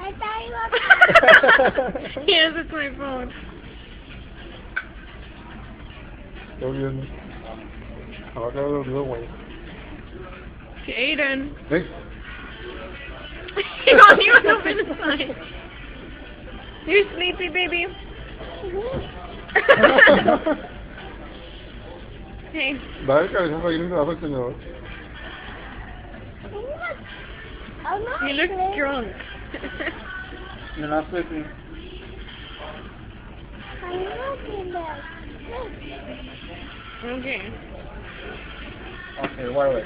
I thought you were... Yes, it's my phone. Está bien. Acá lo dio, güey. Jaden. ¿Ves? You don't even open the sign. You sleepy, baby? Hey. Dale cabezazo ahí en el brazo al señor. I'm not You look sleeping. drunk. You're not sleeping. I'm not in there. Okay. Okay, wait, wait.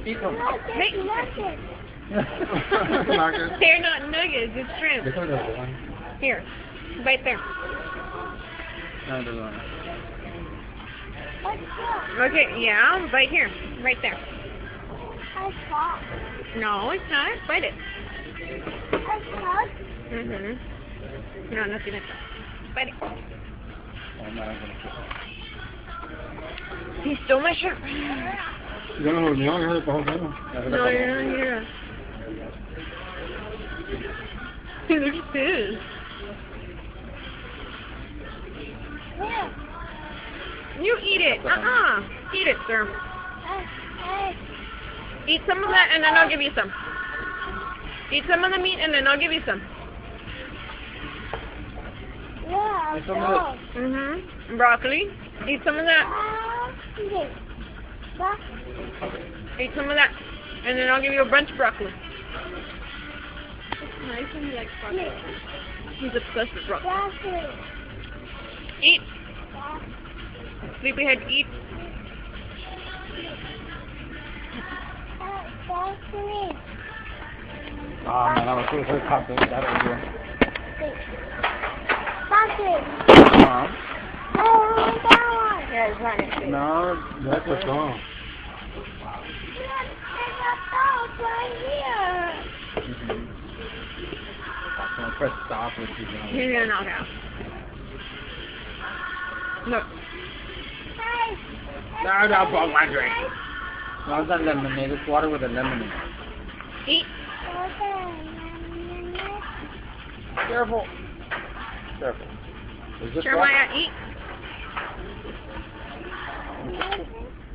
Eat them. Hey. Nuggets. They're not nuggets, it's shrimp. Déjame ver, güey. Here. Right there. No, they're not. Let's go. Okay, yeah, right here. Right there. I thought. No, it's not. Bite it. I thought. No, nothing like that. Bite it. Oh, I'm not gonna kiss He stole my shirt. Ya no durmió, ya se pasó todo. it. No, you're not here. He looks pissed. Yeah. You eat it. Eat it, sir. Eat some of that and then I'll give you some. Eat some of the meat and then I'll give you some. Yeah, Eat some of so. Broccoli. Eat some of that. Eat some of that. And then I'll give you a bunch of broccoli. It's nice when he likes broccoli. He's obsessed with broccoli. Eat. Sleepyhead, eat. Oh man, I was so happy with that idea. Yeah, it's not it. No, Ya se todo. I'm gonna press stop with you. He's gonna knock out. Look. No, don't bug my drink. No, it's not lemonade. It's water with a lemon in it. Eat. Careful. Careful. Is this water? Jeremiah, eat.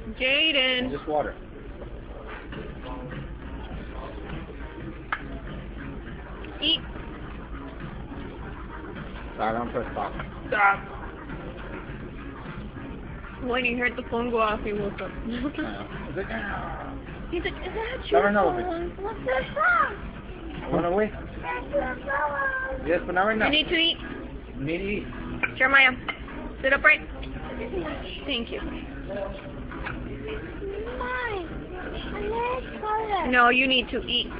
Is Jaden. this water? Eat. Sorry, don't press stop. Stop. When he heard the phone go off, he woke up. Is it? He's like, is that Never your know. phone? What's the song? Run away. That's the song. Yes, but not right now. You need to eat. You need to eat. Jeremiah, sit upright. Thank you. Mine. I'm gonna color. No, you need to eat.